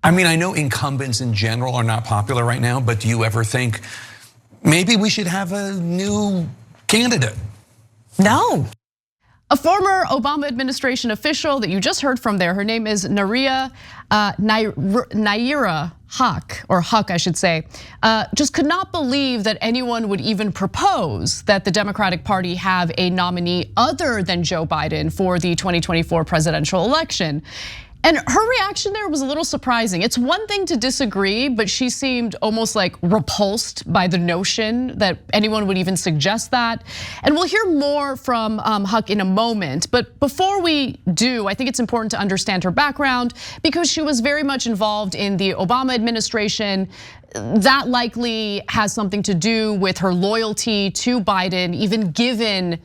I mean, I know incumbents in general are not popular right now, but do you ever think maybe we should have a new candidate? No. A former Obama administration official that you just heard from there, her name is Nayyera Haq, or Huck, I should say, just could not believe that anyone would even propose that the Democratic Party have a nominee other than Joe Biden for the 2024 presidential election. And her reaction there was a little surprising. It's one thing to disagree, but she seemed almost like repulsed by the notion that anyone would even suggest that. And we'll hear more from Huck in a moment. But before we do, I think it's important to understand her background because she was very much involved in the Obama administration. That likely has something to do with her loyalty to Biden, even given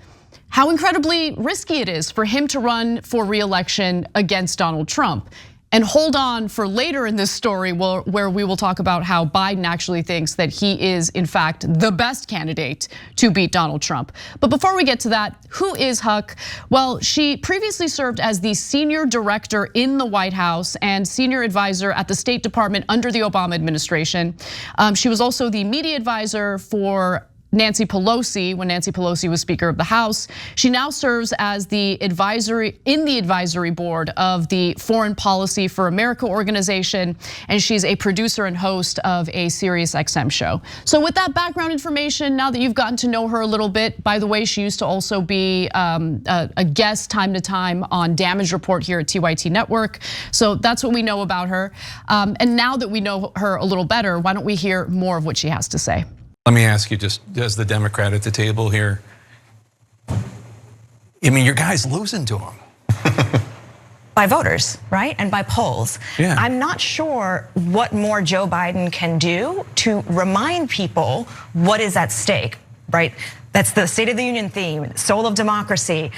how incredibly risky it is for him to run for re-election against Donald Trump. And hold on for later in this story where we will talk about how Biden actually thinks that he is in fact the best candidate to beat Donald Trump. But before we get to that, who is Huck? Well, she previously served as the senior director in the White House and senior advisor at the State Department under the Obama administration. She was also the media advisor for Nancy Pelosi when Nancy Pelosi was Speaker of the House. She now serves as the advisory board of the Foreign Policy for America organization, and she's a producer and host of a Sirius XM show. So with that background information, now that you've gotten to know her a little bit, by the way, she used to also be a guest time to time on Damage Report here at TYT Network. So that's what we know about her. And now that we know her a little better, why don't we hear more of what she has to say? Let me ask you, just as the Democrat at the table here, I mean, your guy's losing to him. By voters, right? And by polls. Yeah. I'm not sure what more Joe Biden can do to remind people what is at stake, right? That's the State of the Union theme, soul of democracy,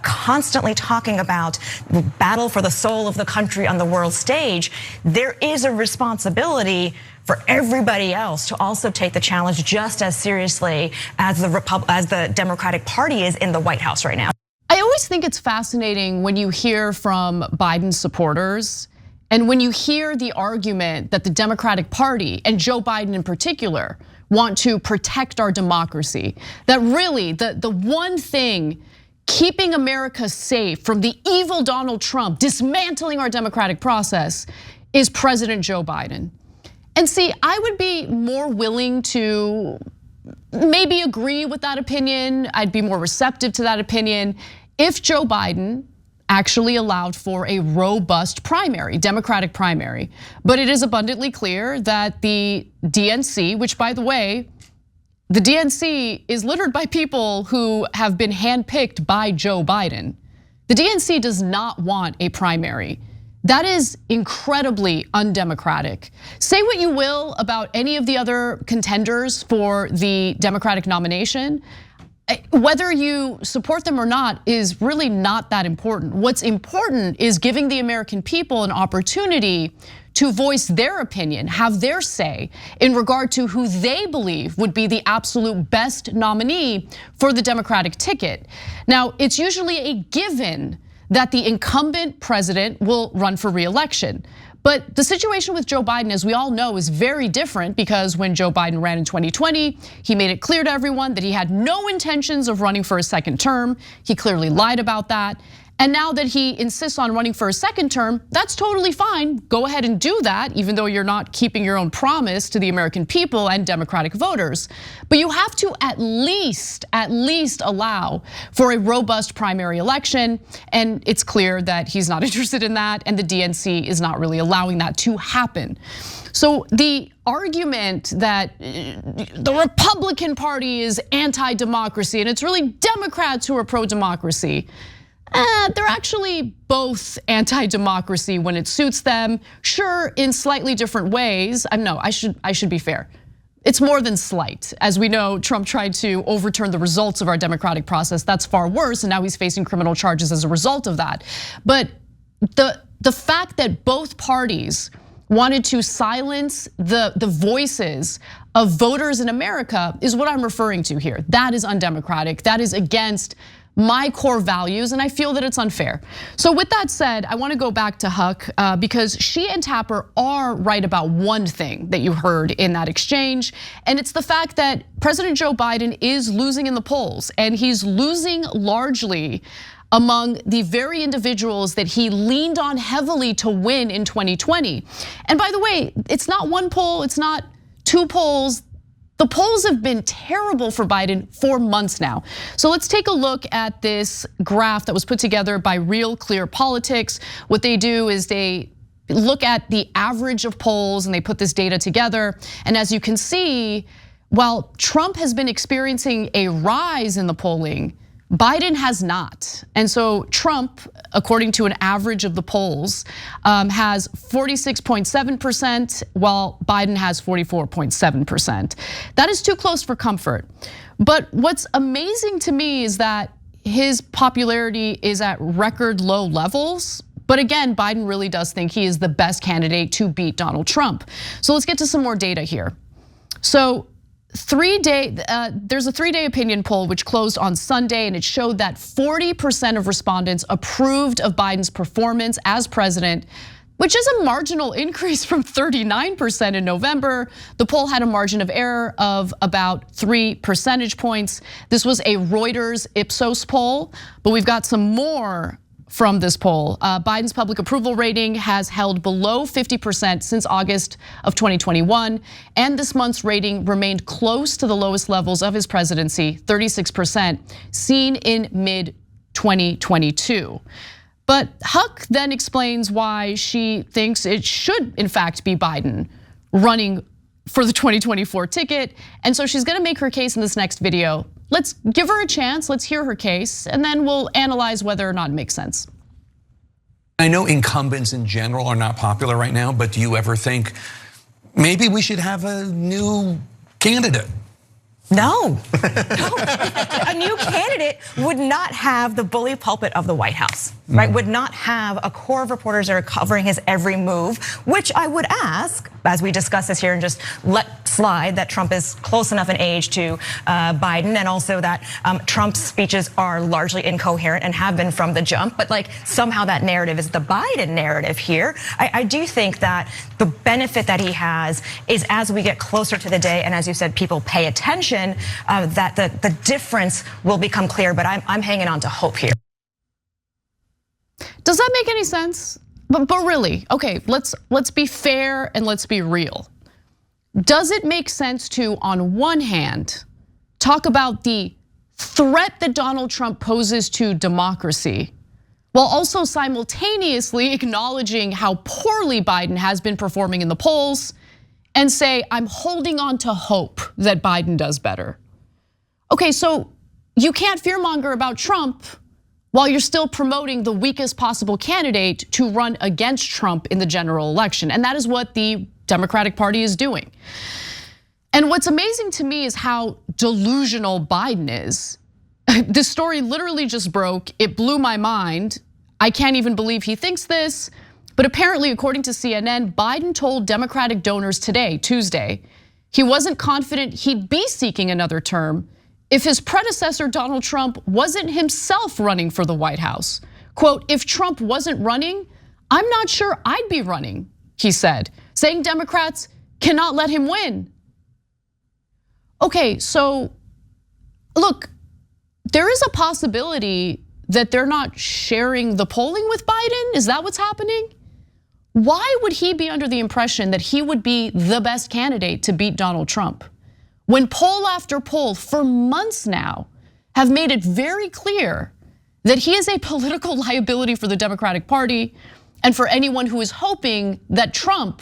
constantly talking about the battle for the soul of the country on the world stage. There is a responsibility for everybody else to also take the challenge just as seriously as the Democratic Party is in the White House right now. I always think it's fascinating when you hear from Biden supporters and when you hear the argument that the Democratic Party and Joe Biden in particular want to protect our democracy. That really the one thing keeping America safe from the evil Donald Trump, dismantling our democratic process, is President Joe Biden. And see, I would be more willing to maybe agree with that opinion. I'd be more receptive to that opinion if Joe Biden actually allowed for a robust primary, Democratic primary. But it is abundantly clear that the DNC, which by the way, the DNC is littered by people who have been handpicked by Joe Biden. The DNC does not want a primary. That is incredibly undemocratic. Say what you will about any of the other contenders for the Democratic nomination. Whether you support them or not is really not that important. What's important is giving the American people an opportunity to voice their opinion, have their say in regard to who they believe would be the absolute best nominee for the Democratic ticket. Now, it's usually a given that the incumbent president will run for re-election. But the situation with Joe Biden, as we all know, is very different because when Joe Biden ran in 2020, he made it clear to everyone that he had no intentions of running for a second term. He clearly lied about that. And now that he insists on running for a second term, that's totally fine. Go ahead and do that, even though you're not keeping your own promise to the American people and Democratic voters. But you have to at least allow for a robust primary election. And it's clear that he's not interested in that, and the DNC is not really allowing that to happen. So the argument that the Republican Party is anti-democracy and it's really Democrats who are pro-democracy, they're actually both anti-democracy when it suits them. Sure, in slightly different ways. No, I should be fair. It's more than slight. As we know, Trump tried to overturn the results of our democratic process. That's far worse, and now he's facing criminal charges as a result of that. But the fact that both parties wanted to silence the voices of voters in America is what I'm referring to here. That is undemocratic. That is against my core values, and I feel that it's unfair. So with that said, I want to go back to Haq because she and Tapper are right about one thing that you heard in that exchange, and it's the fact that President Joe Biden is losing in the polls, and he's losing largely among the very individuals that he leaned on heavily to win in 2020. And by the way, it's not one poll, it's not two polls. The polls have been terrible for Biden for months now. So let's take a look at this graph that was put together by Real Clear Politics. What they do is they look at the average of polls and they put this data together. And as you can see, while Trump has been experiencing a rise in the polling, Biden has not. And so Trump, according to an average of the polls, has 46.7%, while Biden has 44.7%. That is too close for comfort. But what's amazing to me is that his popularity is at record low levels. But again, Biden really does think he is the best candidate to beat Donald Trump. So let's get to some more data here. So there's a 3-day opinion poll which closed on Sunday, and it showed that 40% of respondents approved of Biden's performance as president, which is a marginal increase from 39% in November. The poll had a margin of error of about 3 percentage points. This was a Reuters Ipsos poll, but we've got some more from this poll. Biden's public approval rating has held below 50% since August of 2021, and this month's rating remained close to the lowest levels of his presidency, 36%, seen in mid-2022. But Haq then explains why she thinks it should, in fact, be Biden running for the 2024 ticket, and so she's gonna make her case in this next video. Let's give her a chance, let's hear her case, and then we'll analyze whether or not it makes sense. I know incumbents in general are not popular right now, but do you ever think maybe we should have a new candidate? No. A new candidate would not have the bully pulpit of the White House, right? Would not have a core of reporters that are covering his every move, which I would ask, as we discuss this here and just let slide that Trump is close enough in age to Biden, and also that Trump's speeches are largely incoherent and have been from the jump, but like somehow that narrative is the Biden narrative here. I do think that the benefit that he has is as we get closer to the day, and as you said, people pay attention, that the difference will become clear, but I'm hanging on to hope here. Does that make any sense? But really, okay, let's be fair and let's be real. Does it make sense to, on one hand, talk about the threat that Donald Trump poses to democracy, while also simultaneously acknowledging how poorly Biden has been performing in the polls, and say, I'm holding on to hope that Biden does better? Okay, so you can't fearmonger about Trump while you're still promoting the weakest possible candidate to run against Trump in the general election. And that is what the Democratic Party is doing. And what's amazing to me is how delusional Biden is. This story literally just broke. It blew my mind. I can't even believe he thinks this. But apparently, according to CNN, Biden told Democratic donors today, Tuesday, he wasn't confident he'd be seeking another term if his predecessor, Donald Trump, wasn't himself running for the White House. Quote, if Trump wasn't running, I'm not sure I'd be running, he said, saying Democrats cannot let him win. Okay, so look, there is a possibility that they're not sharing the polling with Biden. Is that what's happening? Why would he be under the impression that he would be the best candidate to beat Donald Trump, when poll after poll for months now have made it very clear that he is a political liability for the Democratic Party and for anyone who is hoping that Trump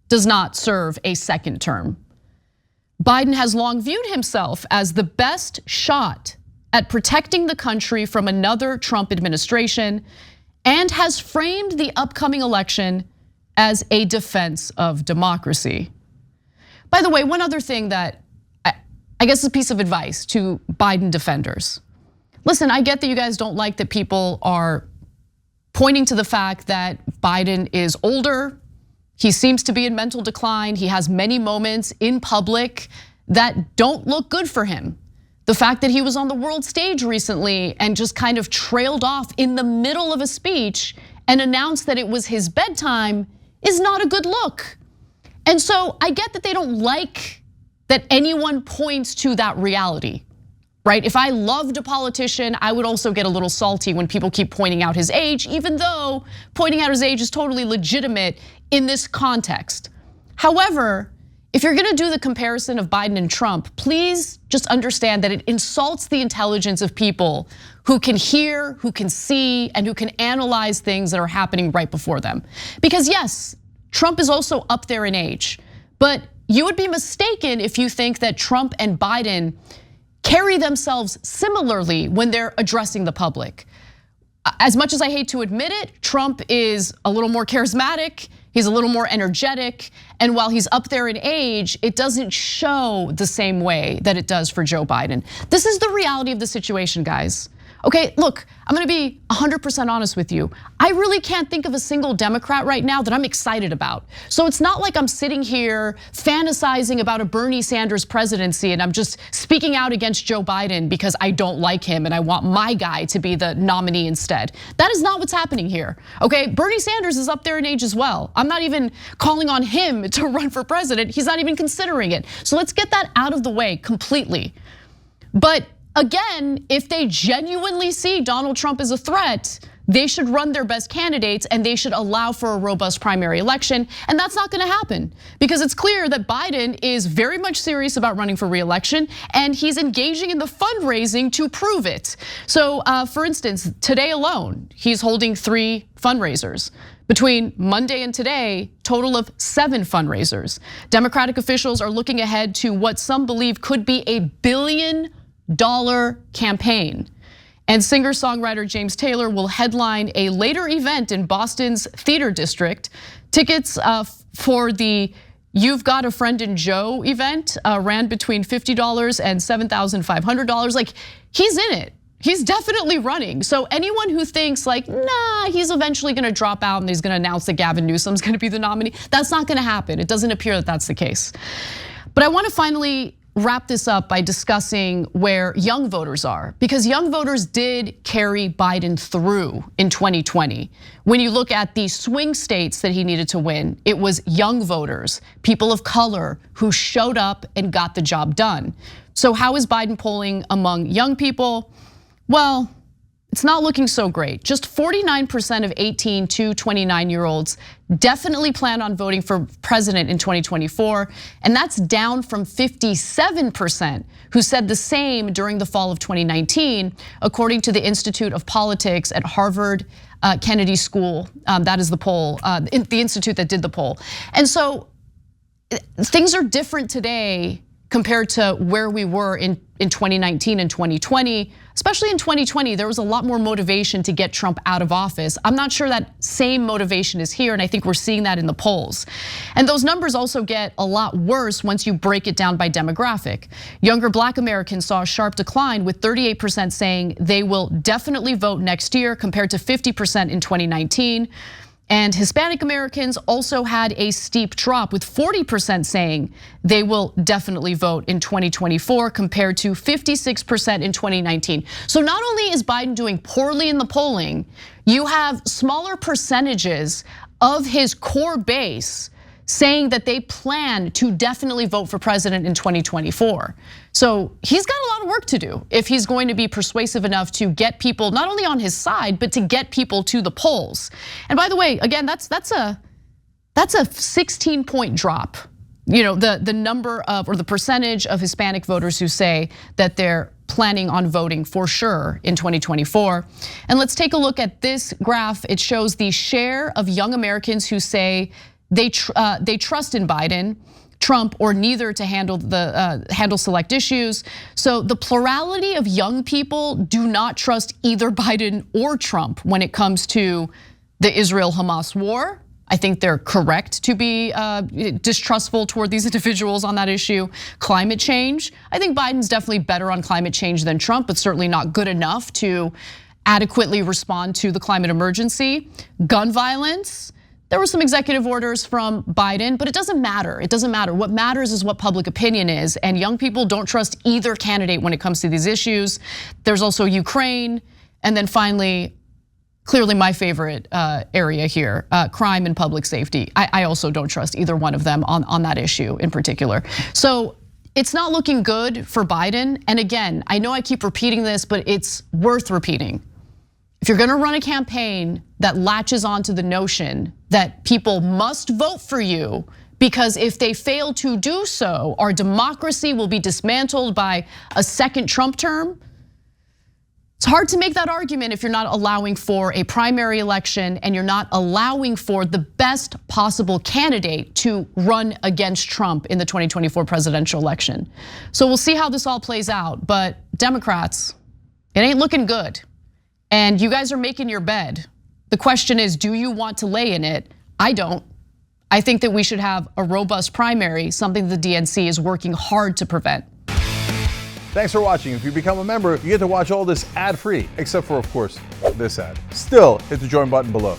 does not serve a second term? Biden has long viewed himself as the best shot at protecting the country from another Trump administration, and has framed the upcoming election as a defense of democracy. By the way, one other thing that I guess is a piece of advice to Biden defenders. Listen, I get that you guys don't like that people are pointing to the fact that Biden is older. He seems to be in mental decline. He has many moments in public that don't look good for him. The fact that he was on the world stage recently and just kind of trailed off in the middle of a speech and announced that it was his bedtime is not a good look. And so I get that they don't like that anyone points to that reality, right? If I loved a politician, I would also get a little salty when people keep pointing out his age, even though pointing out his age is totally legitimate in this context. However, if you're gonna do the comparison of Biden and Trump, please just understand that it insults the intelligence of people who can hear, who can see, and who can analyze things that are happening right before them. Because yes, Trump is also up there in age, but you would be mistaken if you think that Trump and Biden carry themselves similarly when they're addressing the public. As much as I hate to admit it, Trump is a little more charismatic, he's a little more energetic, and while he's up there in age, it doesn't show the same way that it does for Joe Biden. This is the reality of the situation, guys. Okay, look, I'm gonna be 100% honest with you. I really can't think of a single Democrat right now that I'm excited about. So it's not like I'm sitting here fantasizing about a Bernie Sanders presidency and I'm just speaking out against Joe Biden because I don't like him and I want my guy to be the nominee instead. That is not what's happening here, okay? Bernie Sanders is up there in age as well. I'm not even calling on him to run for president. He's not even considering it. So let's get that out of the way completely. But again, if they genuinely see Donald Trump as a threat, they should run their best candidates and they should allow for a robust primary election. And that's not gonna happen because it's clear that Biden is very much serious about running for re-election and he's engaging in the fundraising to prove it. So for instance, today alone, he's holding 3 fundraisers. Between Monday and today, total of 7 fundraisers. Democratic officials are looking ahead to what some believe could be $1 billion campaign. And singer-songwriter James Taylor will headline a later event in Boston's Theater District. Tickets for the You've Got a Friend in Joe event ran between $50 and $7,500. Like, he's in it. He's definitely running. So anyone who thinks like, nah, he's eventually gonna drop out and he's gonna announce that Gavin Newsom's gonna be the nominee, that's not gonna happen. It doesn't appear that that's the case. But I wanna finally wrap this up by discussing where young voters are, because young voters did carry Biden through in 2020. When you look at the swing states that he needed to win, it was young voters, people of color who showed up and got the job done. So how is Biden polling among young people? Well, it's not looking so great. Just 49% of 18 to 29-year-olds definitely plan on voting for president in 2024, and that's down from 57% who said the same during the fall of 2019, according to the Institute of Politics at Harvard Kennedy School. That is the poll, the institute that did the poll. And so things are different today compared to where we were in 2019 and 2020. Especially in 2020, there was a lot more motivation to get Trump out of office. I'm not sure that same motivation is here, and I think we're seeing that in the polls. And those numbers also get a lot worse once you break it down by demographic. Younger Black Americans saw a sharp decline, with 38% saying they will definitely vote next year compared to 50% in 2019. And Hispanic Americans also had a steep drop, with 40% saying they will definitely vote in 2024 compared to 56% in 2019. So not only is Biden doing poorly in the polling, you have smaller percentages of his core base saying that they plan to definitely vote for president in 2024. So he's got a lot of work to do if he's going to be persuasive enough to get people not only on his side, but to get people to the polls. And by the way, again, that's a 16-point drop. You know, the number of, or the percentage of Hispanic voters who say that they're planning on voting for sure in 2024. And let's take a look at this graph. It shows the share of young Americans who say they trust in Biden, Trump, or neither to handle select issues. So the plurality of young people do not trust either Biden or Trump when it comes to the Israel-Hamas war. I think they're correct to be distrustful toward these individuals on that issue. Climate change, I think Biden's definitely better on climate change than Trump, but certainly not good enough to adequately respond to the climate emergency. Gun violence, There were some executive orders from Biden, but it doesn't matter. It doesn't matter. What matters is what public opinion is, and young people don't trust either candidate when it comes to these issues. There's also Ukraine, and then finally, clearly my favorite area here, crime and public safety. I also don't trust either one of them on that issue in particular. So it's not looking good for Biden. And again, I know I keep repeating this, but it's worth repeating. If you're gonna run a campaign that latches onto the notion that people must vote for you, because if they fail to do so, our democracy will be dismantled by a second Trump term, it's hard to make that argument if you're not allowing for a primary election and you're not allowing for the best possible candidate to run against Trump in the 2024 presidential election. So we'll see how this all plays out, but Democrats, it ain't looking good. And you guys are making your bed. The question is, do you want to lay in it? I don't. I think that we should have a robust primary, something the DNC is working hard to prevent. Thanks for watching. If you become a member, you get to watch all this ad-free, except for, of course, this ad. Still, hit the join button below.